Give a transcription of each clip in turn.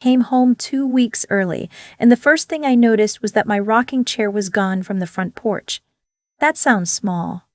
Came home 2 weeks early, and the first thing I noticed was that my rocking chair was gone from the front porch. That sounds small.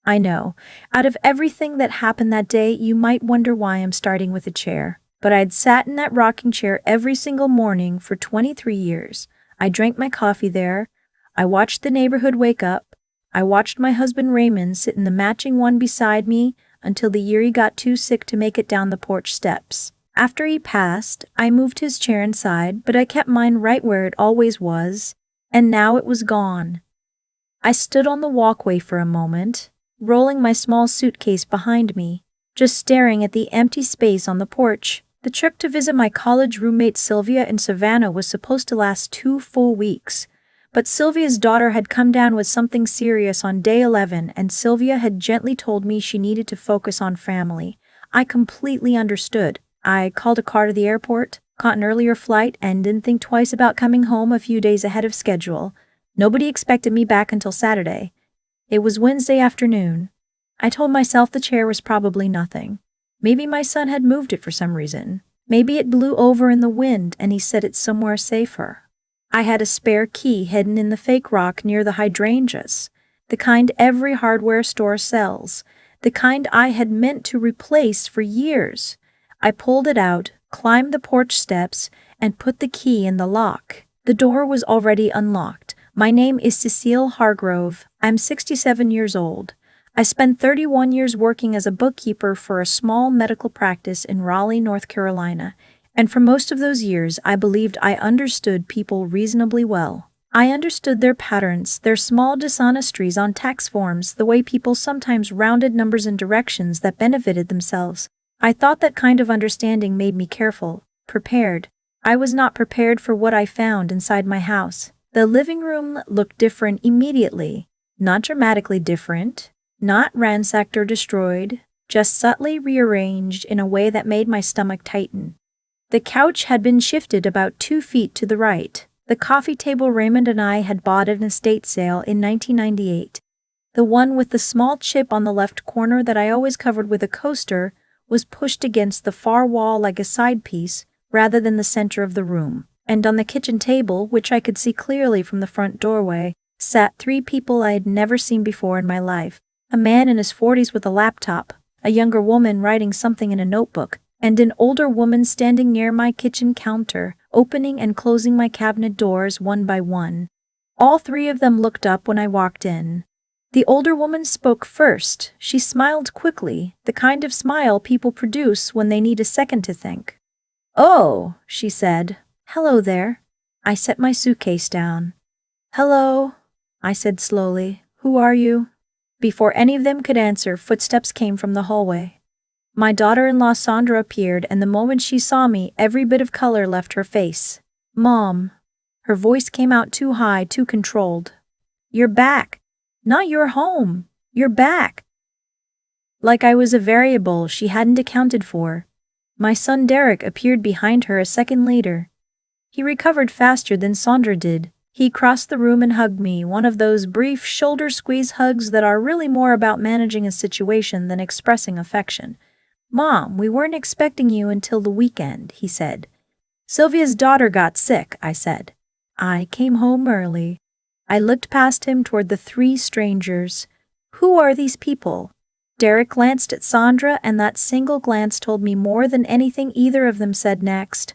I know. Out of everything that happened that day, you might wonder why I'm starting with a chair. But I'd sat in that rocking chair every single morning for 23 years. I drank my coffee there. I watched the neighborhood wake up. I watched my husband Raymond sit in the matching one beside me until the year he got too sick to make it down the porch steps. After he passed, I moved his chair inside, but I kept mine right where it always was, and now it was gone. I stood on the walkway for a moment, rolling my small suitcase behind me, just staring at the empty space on the porch. The trip to visit my college roommate Sylvia in Savannah was supposed to last 2 full weeks, but Sylvia's daughter had come down with something serious on day 11, and Sylvia had gently told me she needed to focus on family. I completely understood. I called a car to the airport, caught an earlier flight, and didn't think twice about coming home a few days ahead of schedule. Nobody expected me back until Saturday. It was Wednesday afternoon. I told myself the chair was probably nothing. Maybe my son had moved it for some reason. Maybe it blew over in the wind and he set it somewhere safer. I had a spare key hidden in the fake rock near the hydrangeas, the kind every hardware store sells, the kind I had meant to replace for years. I pulled it out, climbed the porch steps, and put the key in the lock. The door was already unlocked. My name is Cecile Hargrove. I'm 67 years old. I spent 31 years working as a bookkeeper for a small medical practice in Raleigh, North Carolina, and for most of those years I believed I understood people reasonably well. I understood their patterns, their small dishonestries on tax forms, the way people sometimes rounded numbers in directions that benefited themselves. I thought that kind of understanding made me careful, prepared. I was not prepared for what I found inside my house. The living room looked different immediately. Not dramatically different, not ransacked or destroyed, just subtly rearranged in a way that made my stomach tighten. The couch had been shifted about 2 feet to the right. The coffee table Raymond and I had bought at an estate sale in 1998. The one with the small chip on the left corner that I always covered with a coaster was pushed against the far wall like a side piece rather than the center of the room. And on the kitchen table, which I could see clearly from the front doorway, sat 3 people I had never seen before in my life. A man in his 40s with a laptop, a younger woman writing something in a notebook, and an older woman standing near my kitchen counter, opening and closing my cabinet doors one by one. All 3 of them looked up when I walked in. The older woman spoke first. She smiled quickly, the kind of smile people produce when they need a second to think. "Oh," she said. "Hello there." I set my suitcase down. "Hello," I said slowly. "Who are you?" Before any of them could answer, footsteps came from the hallway. My daughter-in-law Sandra appeared, and the moment she saw me, every bit of color left her face. "Mom." Her voice came out too high, too controlled. "You're back. Not you're home. You're back." Like I was a variable she hadn't accounted for. My son Derek appeared behind her a second later. He recovered faster than Sandra did. He crossed the room and hugged me, one of those brief shoulder squeeze hugs that are really more about managing a situation than expressing affection. "Mom, we weren't expecting you until the weekend," he said. "Sylvia's daughter got sick," I said. "I came home early." I looked past him toward the 3 strangers. Who are these people? Derek glanced at Sandra, and that single glance told me more than anything either of them said next.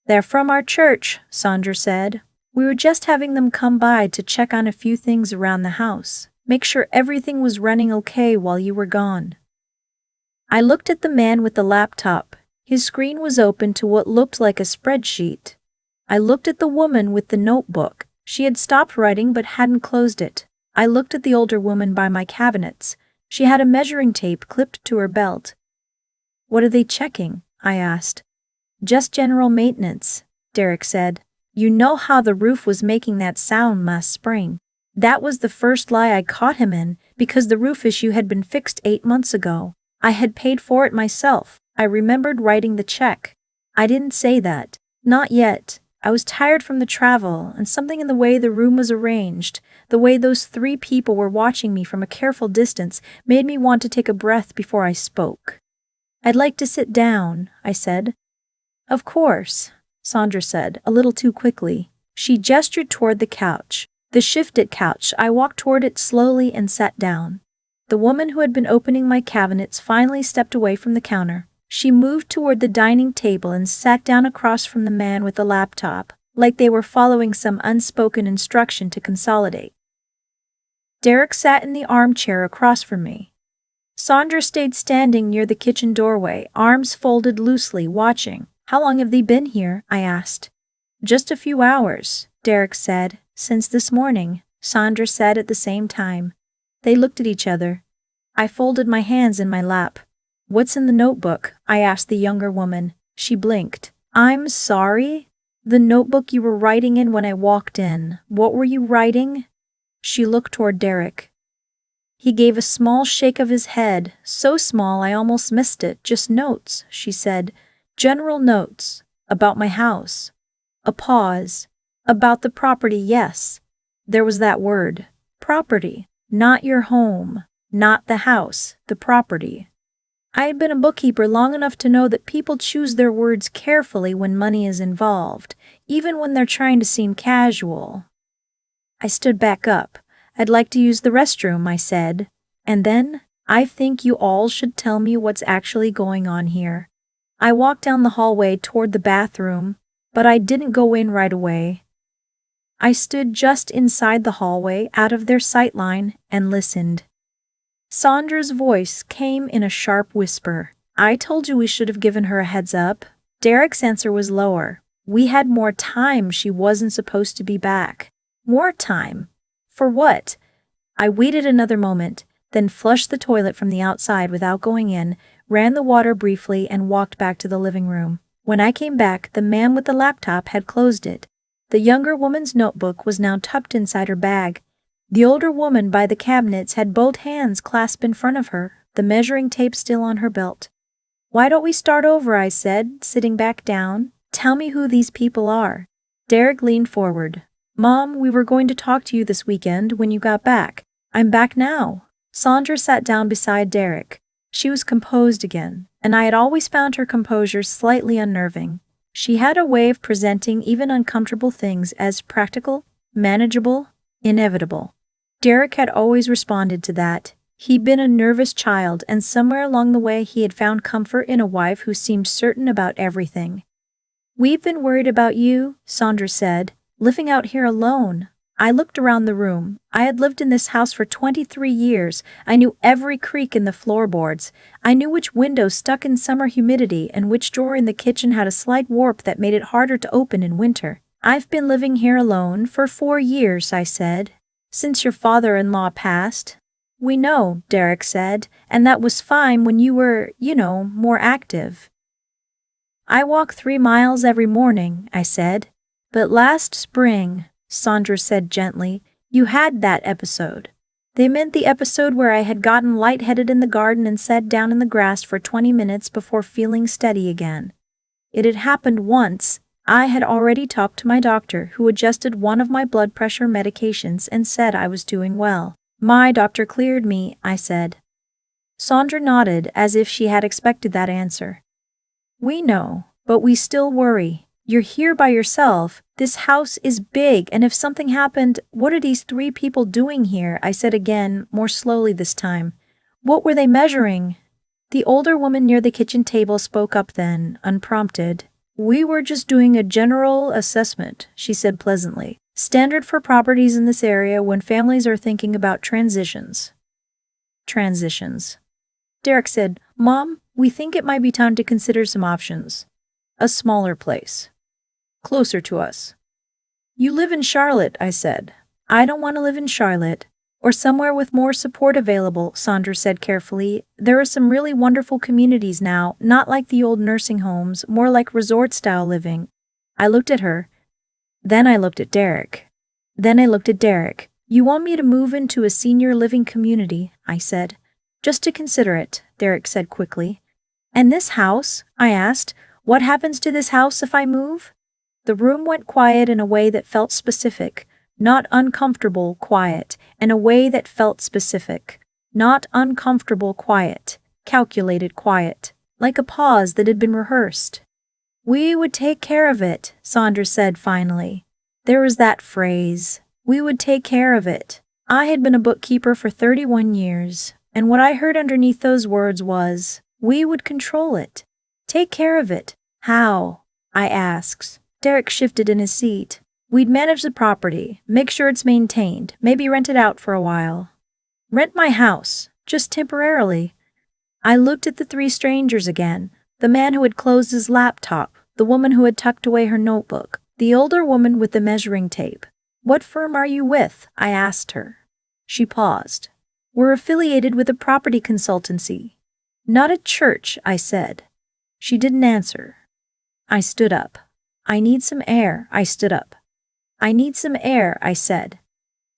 "They're from our church," Sandra said. "We were just having them come by to check on a few things around the house, make sure everything was running okay while you were gone." I looked at the man with the laptop. His screen was open to what looked like a spreadsheet. I looked at the woman with the notebook. She had stopped writing but hadn't closed it. I looked at the older woman by my cabinets. She had a measuring tape clipped to her belt. "What are they checking?" I asked. "Just general maintenance," Derek said. "You know how the roof was making that sound last spring." That was the first lie I caught him in, because the roof issue had been fixed 8 months ago. I had paid for it myself. I remembered writing the check. I didn't say that. Not yet. I was tired from the travel, and something in the way the room was arranged, the way those 3 people were watching me from a careful distance, made me want to take a breath before I spoke. "I'd like to sit down," I said. "Of course." Sandra said, a little too quickly. She gestured toward the couch. The shifted couch. I walked toward it slowly and sat down. The woman who had been opening my cabinets finally stepped away from the counter. She moved toward the dining table and sat down across from the man with the laptop, like they were following some unspoken instruction to consolidate. Derek sat in the armchair across from me. Sandra stayed standing near the kitchen doorway, arms folded loosely, watching. How long have they been here? I asked. Just a few hours, Derek said. Since this morning, Sandra said at the same time. They looked at each other. I folded my hands in my lap. What's in the notebook? I asked the younger woman. She blinked. I'm sorry? The notebook you were writing in when I walked in. What were you writing? She looked toward Derek. He gave a small shake of his head, so small I almost missed it. Just notes, she said. General notes. About my house. A pause. About the property, yes. There was that word. Property. Not your home. Not the house. The property. I had been a bookkeeper long enough to know that people choose their words carefully when money is involved, even when they're trying to seem casual. I stood back up. I'd like to use the restroom, I said. And then, I think you all should tell me what's actually going on here. I walked down the hallway toward the bathroom, but I didn't go in right away. I stood just inside the hallway, out of their sight line, and listened. Sandra's voice came in a sharp whisper. I told you we should have given her a heads up. Derek's answer was lower. We had more time. She wasn't supposed to be back. More time? For what? I waited another moment, then flushed the toilet from the outside without going in, ran the water briefly, and walked back to the living room. When I came back, the man with the laptop had closed it. The younger woman's notebook was now tucked inside her bag. The older woman by the cabinets had both hands clasped in front of her, the measuring tape still on her belt. Why don't we start over? I said, sitting back down. Tell me who these people are. Derek leaned forward. Mom, we were going to talk to you this weekend when you got back. I'm back now. Sandra sat down beside Derek. She was composed again, and I had always found her composure slightly unnerving. She had a way of presenting even uncomfortable things as practical, manageable, inevitable. Derek had always responded to that. He'd been a nervous child, and somewhere along the way he had found comfort in a wife who seemed certain about everything. We've been worried about you, Sandra said. Living out here alone. I looked around the room. I had lived in this house for 23 years. I knew every creak in the floorboards. I knew which window stuck in summer humidity and which drawer in the kitchen had a slight warp that made it harder to open in winter. I've been living here alone for 4 years, I said. Since your father-in-law passed. We know, Derek said, and that was fine when you were, more active. I walk 3 miles every morning, I said. But last spring, Sandra said gently, you had that episode. They meant the episode where I had gotten lightheaded in the garden and sat down in the grass for 20 minutes before feeling steady again. It had happened once. I had already talked to my doctor, who adjusted one of my blood pressure medications and said I was doing well. My doctor cleared me, I said. Sandra nodded as if she had expected that answer. We know, but we still worry. You're here by yourself. This house is big, and if something happened, what are these 3 people doing here? I said again, more slowly this time. What were they measuring? The older woman near the kitchen table spoke up then, unprompted. We were just doing a general assessment, she said pleasantly. Standard for properties in this area when families are thinking about transitions. Transitions. Derek said, Mom, we think it might be time to consider some options. A smaller place. Closer to us. You live in Charlotte, I said. I don't want to live in Charlotte. Or somewhere with more support available, Sandra said carefully. There are some really wonderful communities now, not like the old nursing homes, more like resort-style living. I looked at her. Then I looked at Derek. You want me to move into a senior living community, I said. Just to consider it, Derek said quickly. And this house? I asked. What happens to this house if I move? The room went quiet in a way that felt specific. Not uncomfortable quiet, in a way that felt specific. Not uncomfortable quiet, calculated quiet, like a pause that had been rehearsed. We would take care of it, Sandra said finally. There was that phrase, we would take care of it. I had been a bookkeeper for 31 years, and what I heard underneath those words was, we would control it. Take care of it. How? I asked. Derek shifted in his seat. We'd manage the property, make sure it's maintained, maybe rent it out for a while. Rent my house, just temporarily. I looked at the three strangers again, the man who had closed his laptop, the woman who had tucked away her notebook, the older woman with the measuring tape. What firm are you with? I asked her. She paused. We're affiliated with a property consultancy. Not a church, I said. She didn't answer. I stood up. I need some air, I stood up. I need some air, I said.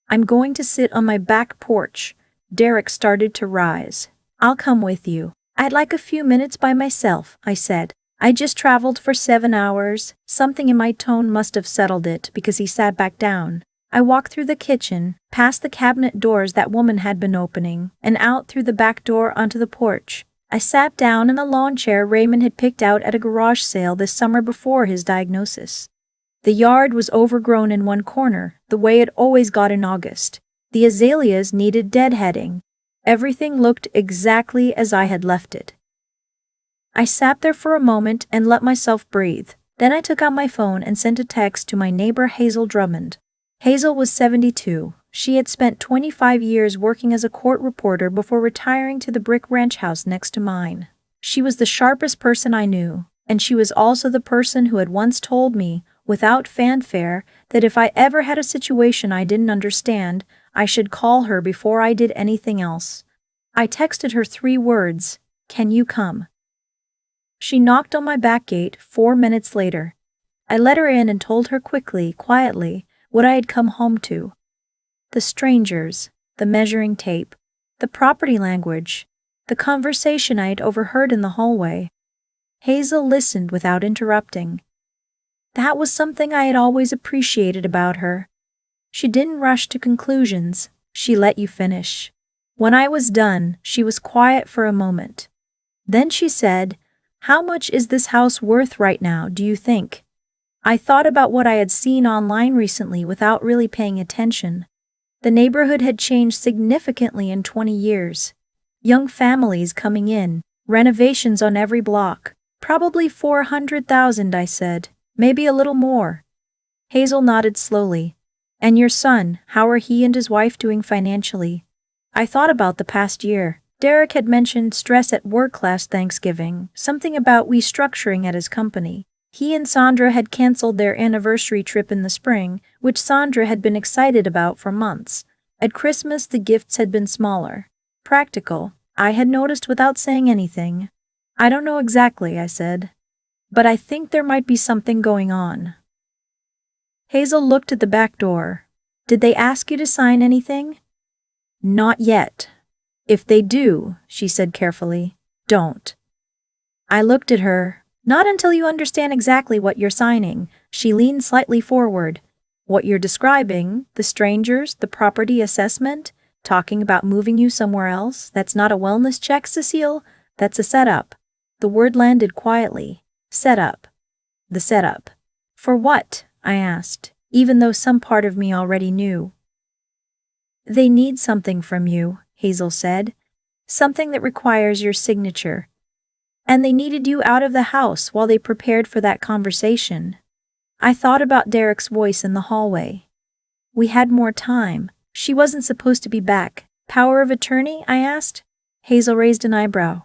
I'm going to sit on my back porch. Derek started to rise. I'll come with you. I'd like a few minutes by myself, I said. I just traveled for 7 hours. Something in my tone must have settled it because he sat back down. I walked through the kitchen, past the cabinet doors that woman had been opening, and out through the back door onto the porch. I sat down in the lawn chair Raymond had picked out at a garage sale this summer before his diagnosis. The yard was overgrown in one corner, the way it always got in August. The azaleas needed deadheading. Everything looked exactly as I had left it. I sat there for a moment and let myself breathe. Then I took out my phone and sent a text to my neighbor Hazel Drummond. Hazel was 72. She had spent 25 years working as a court reporter before retiring to the brick ranch house next to mine. She was the sharpest person I knew, and she was also the person who had once told me, without fanfare, that if I ever had a situation I didn't understand, I should call her before I did anything else. I texted her 3 words, "Can you come?" She knocked on my back gate 4 minutes later. I let her in and told her quickly, quietly, what I had come home to. The strangers, the measuring tape, the property language, the conversation I had overheard in the hallway. Hazel listened without interrupting. That was something I had always appreciated about her. She didn't rush to conclusions, she let you finish. When I was done, she was quiet for a moment. Then she said, "How much is this house worth right now, do you think?" I thought about what I had seen online recently without really paying attention. The neighborhood had changed significantly in 20 years. Young families coming in, renovations on every block. Probably 400,000, I said. Maybe a little more. Hazel nodded slowly. And your son, how are he and his wife doing financially? I thought about the past year. Derek had mentioned stress at work last Thanksgiving, something about restructuring at his company. He and Sandra had canceled their anniversary trip in the spring, which Sandra had been excited about for months. At Christmas, the gifts had been smaller. Practical, I had noticed without saying anything. I don't know exactly, I said. But I think there might be something going on. Hazel looked at the back door. Did they ask you to sign anything? Not yet. If they do, she said carefully, don't. I looked at her. Not until you understand exactly what you're signing. She leaned slightly forward. What you're describing, the strangers, the property assessment, talking about moving you somewhere else, that's not a wellness check, Cecile, that's a setup. The word landed quietly. Setup. The setup. For what? I asked, even though some part of me already knew. They need something from you, Hazel said. Something that requires your signature. And they needed you out of the house while they prepared for that conversation. I thought about Derek's voice in the hallway. We had more time. She wasn't supposed to be back. Power of attorney? I asked. Hazel raised an eyebrow.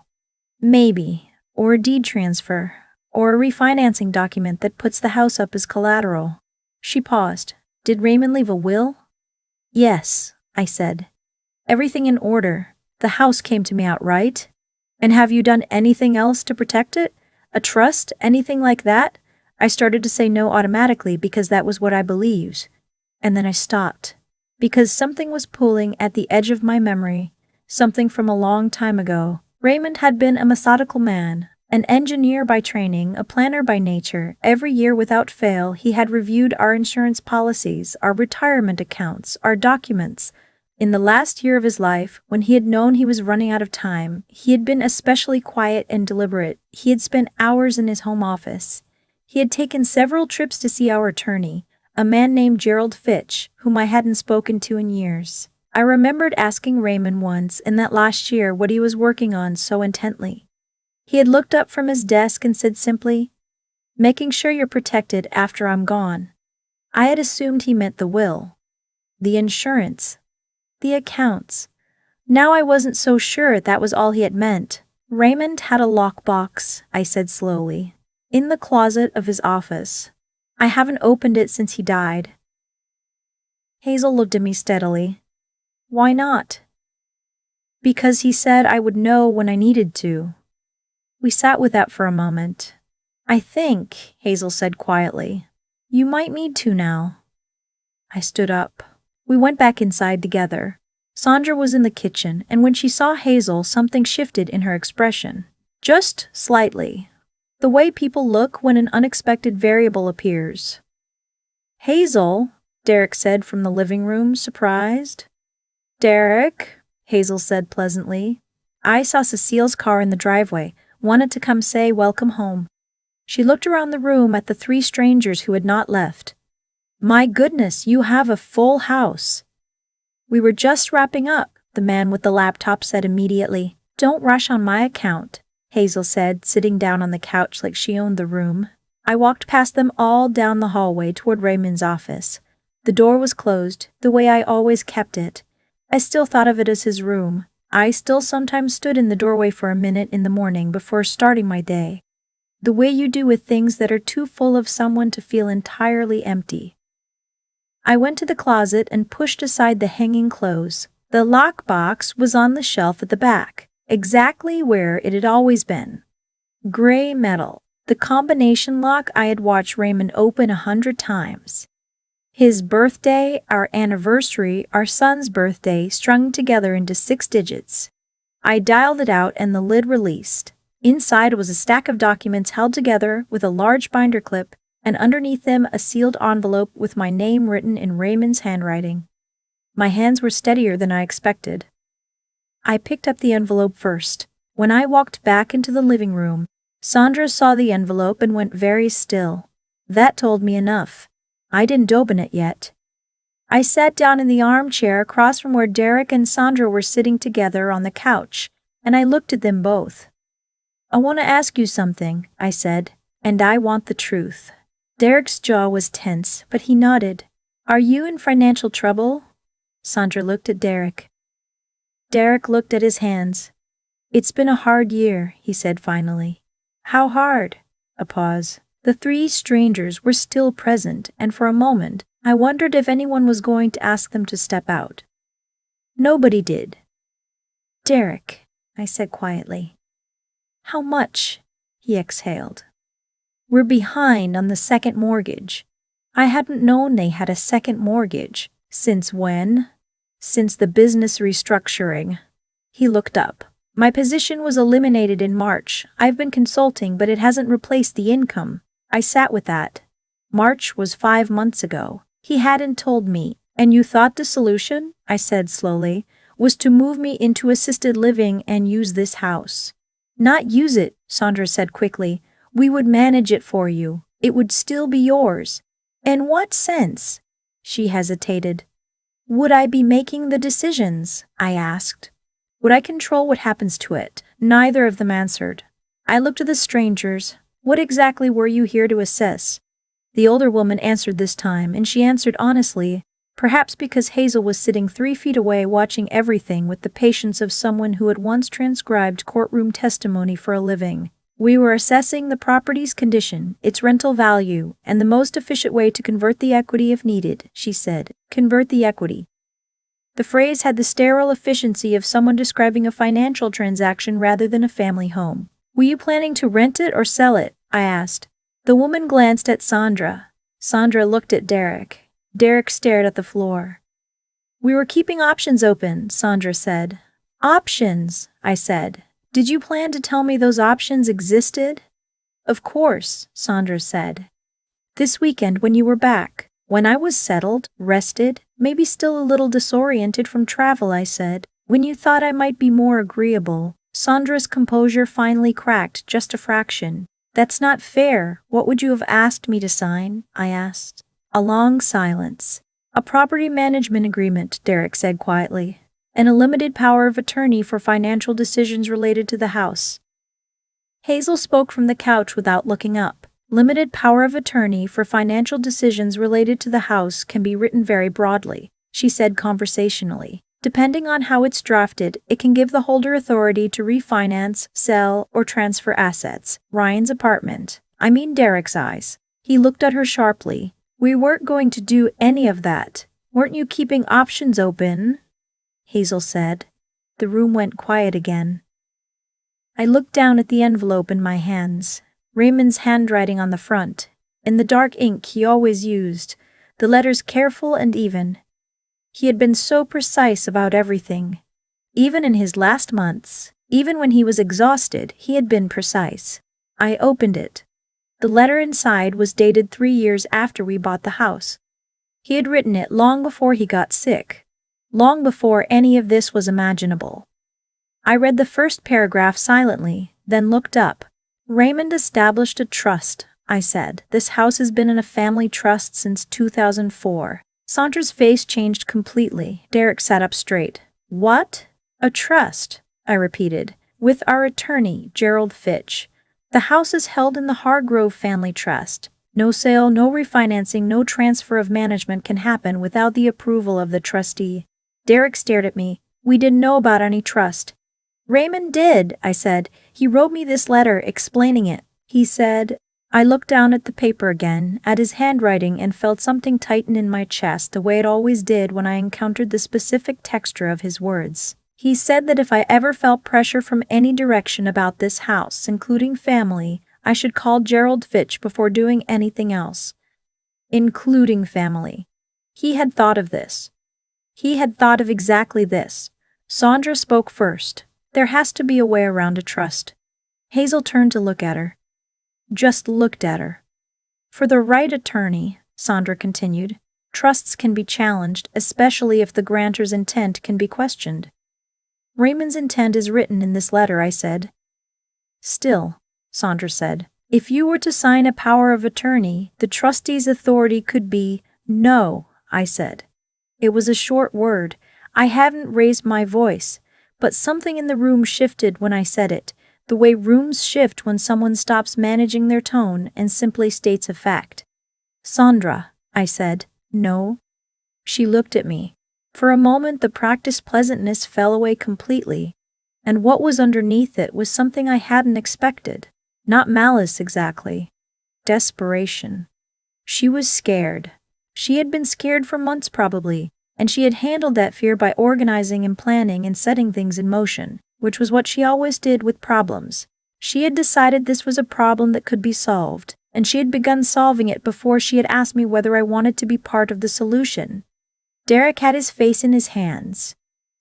Maybe. Or a deed transfer. Or a refinancing document that puts the house up as collateral. She paused. Did Raymond leave a will? Yes, I said. Everything in order. The house came to me outright. And have you done anything else to protect it? A trust? Anything like that? I started to say no automatically because that was what I believed. And then I stopped. Because something was pulling at the edge of my memory. Something from a long time ago. Raymond had been a methodical man. An engineer by training, a planner by nature. Every year without fail, he had reviewed our insurance policies, our retirement accounts, our documents. In the last year of his life, when he had known he was running out of time, he had been especially quiet and deliberate. He had spent hours in his home office. He had taken several trips to see our attorney, a man named Gerald Fitch, whom I hadn't spoken to in years. I remembered asking Raymond once in that last year what he was working on so intently. He had looked up from his desk and said simply, "Making sure you're protected after I'm gone." I had assumed he meant the will, the insurance, the accounts. Now I wasn't so sure that was all he had meant. "Raymond had a lockbox," I said slowly, "in the closet of his office. I haven't opened it since he died." Hazel looked at me steadily. "Why not?" "Because he said I would know when I needed to." We sat with that for a moment. "I think," Hazel said quietly, "you might need to now." I stood up. We went back inside together. Sandra was in the kitchen, and when she saw Hazel, something shifted in her expression. Just slightly. The way people look when an unexpected variable appears. "Hazel," Derek said from the living room, surprised. "Derek," Hazel said pleasantly. "I saw Cecile's car in the driveway. Wanted to come say welcome home." She looked around the room at the three strangers who had not left. "My goodness, you have a full house." "We were just wrapping up," the man with the laptop said immediately. "Don't rush on my account," Hazel said, sitting down on the couch like she owned the room. I walked past them all down the hallway toward Raymond's office. The door was closed, the way I always kept it. I still thought of it as his room. I still sometimes stood in the doorway for a minute in the morning before starting my day. The way you do with things that are too full of someone to feel entirely empty. I went to the closet and pushed aside the hanging clothes. The lockbox was on the shelf at the back, exactly where it had always been. Gray metal, the combination lock I had watched Raymond open 100 times. His birthday, our anniversary, our son's birthday strung together into 6 digits. I dialed it out and the lid released. Inside was a stack of documents held together with a large binder clip, and underneath them a sealed envelope with my name written in Raymond's handwriting. My hands were steadier than I expected. I picked up the envelope first. When I walked back into the living room, Sandra saw the envelope and went very still. That told me enough. I didn't open it yet. I sat down in the armchair across from where Derek and Sandra were sitting together on the couch, and I looked at them both. "I want to ask you something," I said, "and I want the truth." Derek's jaw was tense, but he nodded. "Are you in financial trouble?" Sandra looked at Derek. Derek looked at his hands. "It's been a hard year," he said finally. "How hard?" A pause. The three strangers were still present, and for a moment, I wondered if anyone was going to ask them to step out. Nobody did. "Derek," I said quietly. "How much?" he exhaled. "We're behind on the second mortgage." I hadn't known they had a second mortgage. Since when? Since the business restructuring. He looked up. "My position was eliminated in March. I've been consulting, but it hasn't replaced the income." I sat with that. March was 5 months ago. He hadn't told me. "And you thought the solution," I said slowly, "was to move me into assisted living and use this house." "Not use it," Sandra said quickly. "We would manage it for you. It would still be yours." "In what sense?" She hesitated. "Would I be making the decisions?" I asked. "Would I control what happens to it?" Neither of them answered. I looked at the strangers. "What exactly were you here to assess?" The older woman answered this time, and she answered honestly, perhaps because Hazel was sitting 3 feet away watching everything with the patience of someone who had once transcribed courtroom testimony for a living. "We were assessing the property's condition, its rental value, and the most efficient way to convert the equity if needed," she said. "Convert the equity." The phrase had the sterile efficiency of someone describing a financial transaction rather than a family home. "Were you planning to rent it or sell it?" I asked. The woman glanced at Sandra. Sandra looked at Derek. Derek stared at the floor. "We were keeping options open," Sandra said. "Options," I said. "Did you plan to tell me those options existed?" "Of course," Sandra said. "This weekend when you were back, when I was settled, rested, maybe still a little disoriented from travel," I said. "When you thought I might be more agreeable." Sandra's composure finally cracked just a fraction. That's not fair. What would you have asked me to sign? I asked. A long silence. A property management agreement, Derek said quietly, and a limited power of attorney for financial decisions related to the house. Hazel spoke from the couch without looking up. Limited power of attorney for financial decisions related to the house can be written very broadly, she said conversationally. Depending on how it's drafted, it can give the holder authority to refinance, sell, or transfer assets. Ryan's apartment. I mean Derek's eyes. He looked at her sharply. We weren't going to do any of that. Weren't you keeping options open? Hazel said. The room went quiet again. I looked down at the envelope in my hands. Raymond's handwriting on the front. In the dark ink he always used. The letters careful and even. He had been so precise about everything. Even in his last months, even when he was exhausted, he had been precise. I opened it. The letter inside was dated 3 years after we bought the house. He had written it long before he got sick. Long before any of this was imaginable. I read the first paragraph silently, then looked up. Raymond established a trust, I said. This house has been in a family trust since 2004. Sandra's face changed completely. Derek sat up straight. What? A trust, I repeated. With our attorney, Gerald Fitch. The house is held in the Hargrove family trust. No sale, no refinancing, no transfer of management can happen without the approval of the trustee. Derek stared at me. We didn't know about any trust. Raymond did, I said. He wrote me this letter explaining it. He said. I looked down at the paper again, at his handwriting, and felt something tighten in my chest the way it always did when I encountered the specific texture of his words. He said that if I ever felt pressure from any direction about this house, including family, I should call Gerald Fitch before doing anything else. Including family. He had thought of this. He had thought of exactly this. Sandra spoke first. There has to be a way around a trust. Hazel turned to look at her. Just looked at her. For the right attorney, Sandra continued, trusts can be challenged, especially if the grantor's intent can be questioned. Raymond's intent is written in this letter, I said. Still, Sandra said, if you were to sign a power of attorney, the trustee's authority could be no, I said. It was a short word. I hadn't raised my voice, but something in the room shifted when I said it. The way rooms shift when someone stops managing their tone and simply states a fact. Sandra, I said, no. She looked at me. For a moment the practiced pleasantness fell away completely, and what was underneath it was something I hadn't expected. Not malice exactly. Desperation. She was scared. She had been scared for months probably, and she had handled that fear by organizing and planning and setting things in motion, which was what she always did with problems. She had decided this was a problem that could be solved, and she had begun solving it before she had asked me whether I wanted to be part of the solution. Derek had his face in his hands.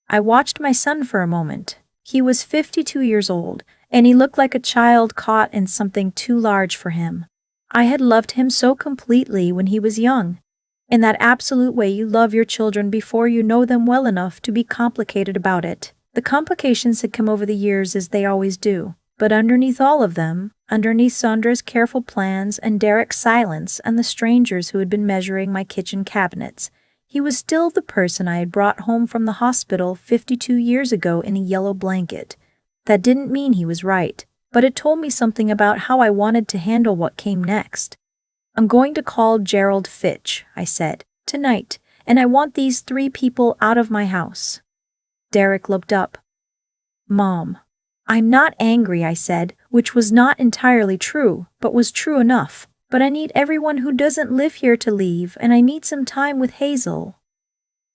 I watched my son for a moment. He was 52 years old, and he looked like a child caught in something too large for him. I had loved him so completely when he was young. In that absolute way you love your children before you know them well enough to be complicated about it. The complications had come over the years as they always do, but underneath all of them, underneath Sandra's careful plans and Derek's silence and the strangers who had been measuring my kitchen cabinets, he was still the person I had brought home from the hospital 52 years ago in a yellow blanket. That didn't mean he was right, but it told me something about how I wanted to handle what came next. I'm going to call Gerald Fitch, I said, tonight, and I want these 3 people out of my house. Derek looked up. Mom. I'm not angry, I said, which was not entirely true, but was true enough. But I need everyone who doesn't live here to leave, and I need some time with Hazel.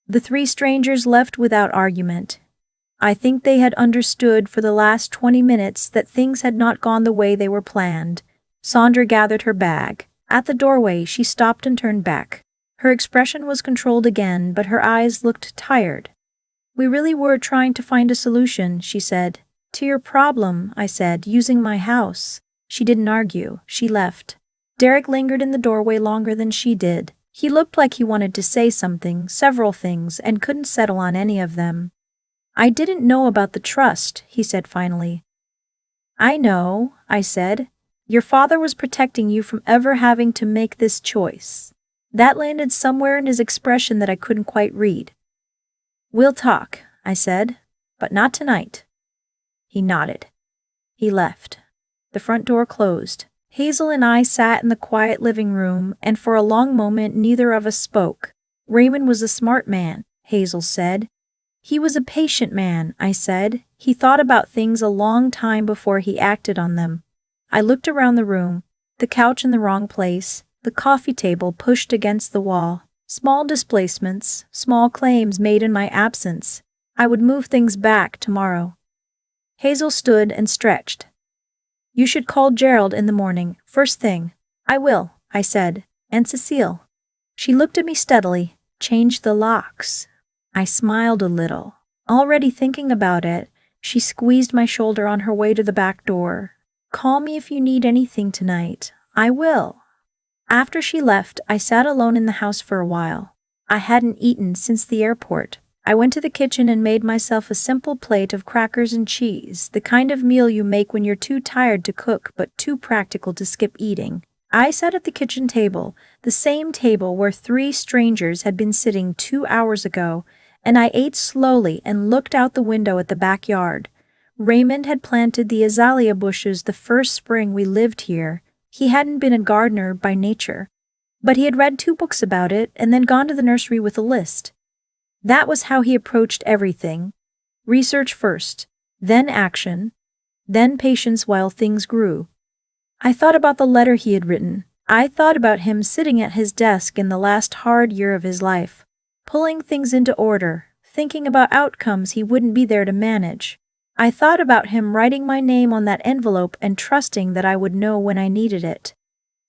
The 3 strangers left without argument. I think they had understood for the last 20 minutes that things had not gone the way they were planned. Sandra gathered her bag. At the doorway, she stopped and turned back. Her expression was controlled again, but her eyes looked tired. We really were trying to find a solution, she said. To your problem, I said, using my house. She didn't argue. She left. Derek lingered in the doorway longer than she did. He looked like he wanted to say something, several things, and couldn't settle on any of them. I didn't know about the trust, he said finally. I know, I said. Your father was protecting you from ever having to make this choice. That landed somewhere in his expression that I couldn't quite read. We'll talk, I said, but not tonight. He nodded. He left. The front door closed. Hazel and I sat in the quiet living room, and for a long moment neither of us spoke. Raymond was a smart man, Hazel said. He was a patient man, I said. He thought about things a long time before he acted on them. I looked around the room, the couch in the wrong place, the coffee table pushed against the wall, small displacements, small claims made in my absence. I would move things back tomorrow. Hazel stood and stretched. You should call Gerald in the morning, first thing. I will, I said. And Cecile. She looked at me steadily. Change the locks. I smiled a little. Already thinking about it, she squeezed my shoulder on her way to the back door. Call me if you need anything tonight. I will. After she left, I sat alone in the house for a while. I hadn't eaten since the airport. I went to the kitchen and made myself a simple plate of crackers and cheese, the kind of meal you make when you're too tired to cook but too practical to skip eating. I sat at the kitchen table, the same table where 3 strangers had been sitting 2 hours ago, and I ate slowly and looked out the window at the backyard. Raymond had planted the azalea bushes the first spring we lived here. He hadn't been a gardener by nature, but he had read 2 books about it and then gone to the nursery with a list. That was how he approached everything. Research first, then action, then patience while things grew. I thought about the letter he had written. I thought about him sitting at his desk in the last hard year of his life, pulling things into order, thinking about outcomes he wouldn't be there to manage. I thought about him writing my name on that envelope and trusting that I would know when I needed it.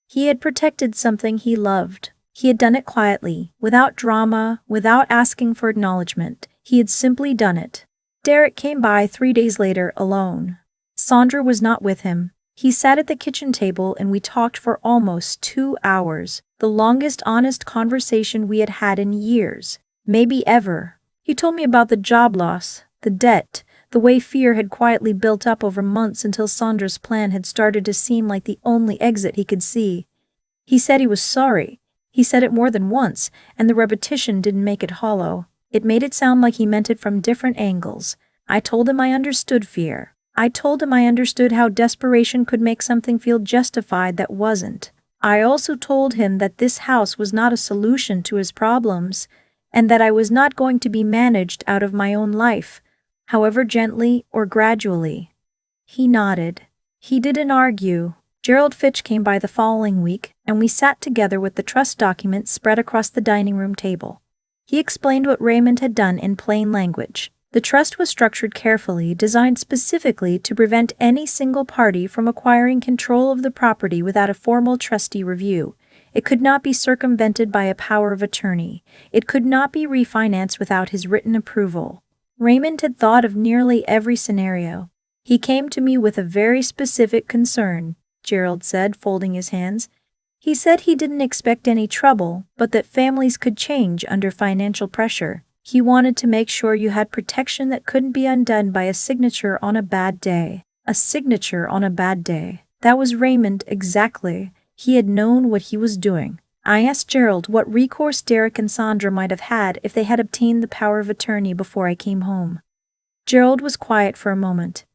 He had protected something he loved. He had done it quietly, without drama, without asking for acknowledgement. He had simply done it. Derek came by 3 days later, alone. Sandra was not with him. He sat at the kitchen table and we talked for almost 2 hours, the longest honest conversation we had had in years, maybe ever. He told me about the job loss, the debt, the way fear had quietly built up over months until Sandra's plan had started to seem like the only exit he could see. He said he was sorry. He said it more than once, and the repetition didn't make it hollow. It made it sound like he meant it from different angles. I told him I understood fear. I told him I understood how desperation could make something feel justified that wasn't. I also told him that this house was not a solution to his problems, and that I was not going to be managed out of my own life, however gently or gradually. He nodded. He didn't argue. Gerald Fitch came by the following week, and we sat together with the trust documents spread across the dining room table. He explained what Raymond had done in plain language. The trust was structured carefully, designed specifically to prevent any single party from acquiring control of the property without a formal trustee review. It could not be circumvented by a power of attorney. It could not be refinanced without his written approval. Raymond had thought of nearly every scenario. He came to me with a very specific concern, Gerald said, folding his hands. He said he didn't expect any trouble, but that families could change under financial pressure. He wanted to make sure you had protection that couldn't be undone by a signature on a bad day. A signature on a bad day. That was Raymond exactly. He had known what he was doing. I asked Gerald what recourse Derek and Sandra might have had if they had obtained the power of attorney before I came home. Gerald was quiet for a moment.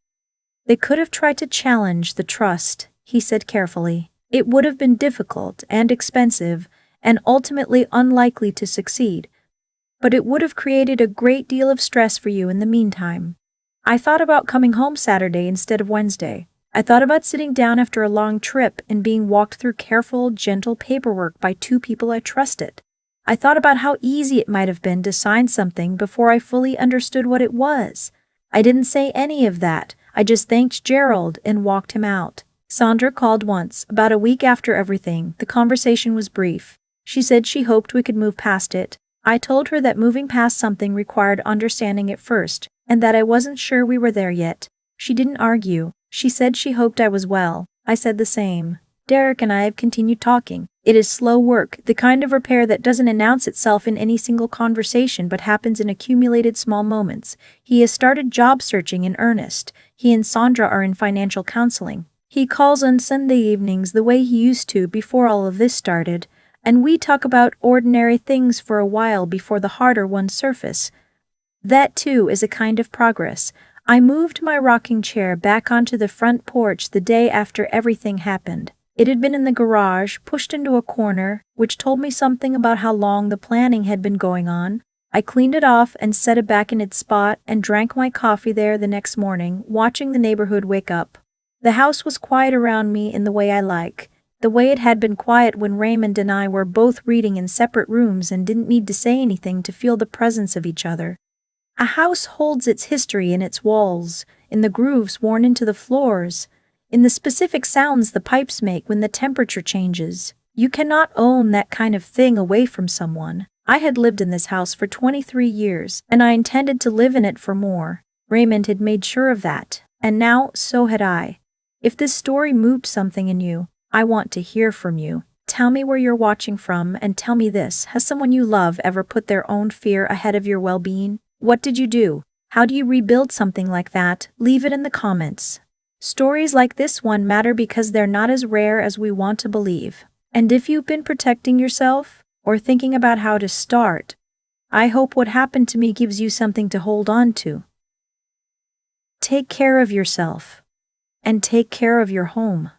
They could have tried to challenge the trust, he said carefully. It would have been difficult and expensive and ultimately unlikely to succeed, but it would have created a great deal of stress for you in the meantime. I thought about coming home Saturday instead of Wednesday. I thought about sitting down after a long trip and being walked through careful, gentle paperwork by 2 people I trusted. I thought about how easy it might have been to sign something before I fully understood what it was. I didn't say any of that. I just thanked Gerald and walked him out. Sandra called once, about a week after everything. The conversation was brief. She said she hoped we could move past it. I told her that moving past something required understanding it first, and that I wasn't sure we were there yet. She didn't argue. She said she hoped I was well. I said the same. Derek and I have continued talking. It is slow work, the kind of repair that doesn't announce itself in any single conversation but happens in accumulated small moments. He has started job searching in earnest. He and Sandra are in financial counseling. He calls on Sunday evenings the way he used to before all of this started, and we talk about ordinary things for a while before the harder ones surface. That too is a kind of progress. I moved my rocking chair back onto the front porch the day after everything happened. It had been in the garage, pushed into a corner, which told me something about how long the planning had been going on. I cleaned it off and set it back in its spot and drank my coffee there the next morning, watching the neighborhood wake up. The house was quiet around me in the way I like, the way it had been quiet when Raymond and I were both reading in separate rooms and didn't need to say anything to feel the presence of each other. A house holds its history in its walls, in the grooves worn into the floors, in the specific sounds the pipes make when the temperature changes. You cannot own that kind of thing away from someone. I had lived in this house for 23 years, and I intended to live in it for more. Raymond had made sure of that, and now so had I. If this story moved something in you, I want to hear from you. Tell me where you're watching from, and tell me this: has someone you love ever put their own fear ahead of your well-being? What did you do? How do you rebuild something like that? Leave it in the comments. Stories like this one matter because they're not as rare as we want to believe. And if you've been protecting yourself, or thinking about how to start, I hope what happened to me gives you something to hold on to. Take care of yourself. And take care of your home.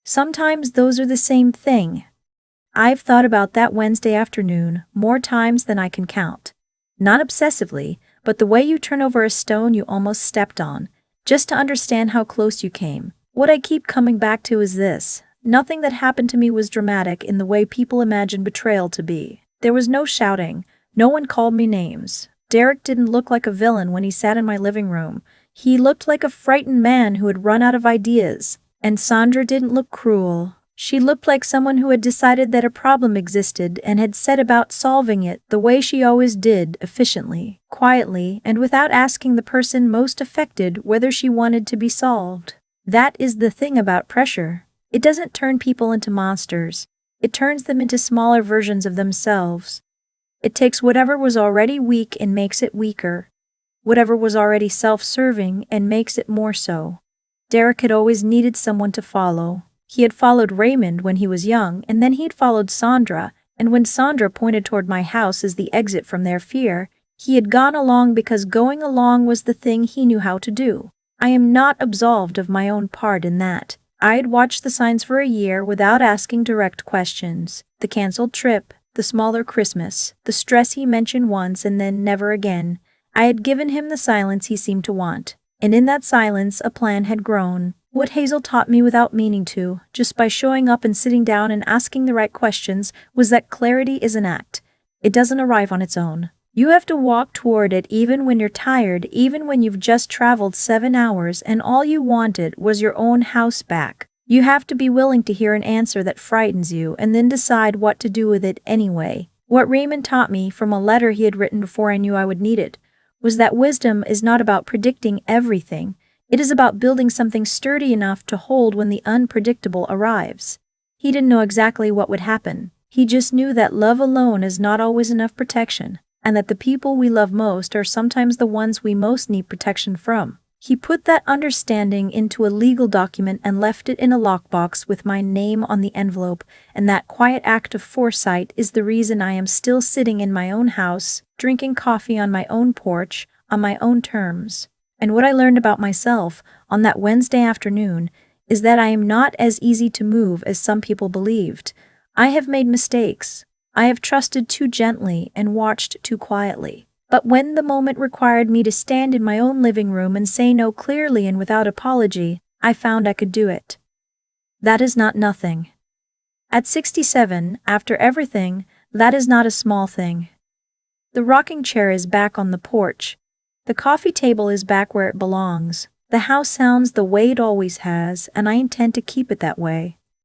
Sometimes those are the same thing. I've thought about that Wednesday afternoon more times than I can count. Not obsessively, but the way you turn over a stone you almost stepped on, just to understand how close you came. What I keep coming back to is this: nothing that happened to me was dramatic in the way people imagine betrayal to be. There was no shouting, no one called me names. Derek didn't look like a villain when he sat in my living room. He looked like a frightened man who had run out of ideas. And Sandra didn't look cruel. She looked like someone who had decided that a problem existed and had set about solving it the way she always did, efficiently, quietly, and without asking the person most affected whether she wanted to be solved. That is the thing about pressure. It doesn't turn people into monsters. It turns them into smaller versions of themselves. It takes whatever was already weak and makes it weaker. Whatever was already self-serving and makes it more so. Derek had always needed someone to follow. He had followed Raymond when he was young, and then he'd followed Sandra, and when Sandra pointed toward my house as the exit from their fear, he had gone along because going along was the thing he knew how to do. I am not absolved of my own part in that. I had watched the signs for a year without asking direct questions. The canceled trip, the smaller Christmas, the stress he mentioned once and then never again. I had given him the silence he seemed to want. And in that silence, a plan had grown. What Hazel taught me without meaning to, just by showing up and sitting down and asking the right questions, was that clarity is an act. It doesn't arrive on its own. You have to walk toward it even when you're tired, even when you've just traveled 7 hours and all you wanted was your own house back. You have to be willing to hear an answer that frightens you and then decide what to do with it anyway. What Raymond taught me from a letter he had written before I knew I would need it was that wisdom is not about predicting everything. It is about building something sturdy enough to hold when the unpredictable arrives. He didn't know exactly what would happen. He just knew that love alone is not always enough protection, and that the people we love most are sometimes the ones we most need protection from. He put that understanding into a legal document and left it in a lockbox with my name on the envelope, and that quiet act of foresight is the reason I am still sitting in my own house, drinking coffee on my own porch, on my own terms. And what I learned about myself on that Wednesday afternoon is that I am not as easy to move as some people believed. I have made mistakes. I have trusted too gently and watched too quietly. But when the moment required me to stand in my own living room and say no clearly and without apology, I found I could do it. That is not nothing. At 67, after everything, that is not a small thing. The rocking chair is back on the porch. The coffee table is back where it belongs. The house sounds the way it always has, and I intend to keep it that way.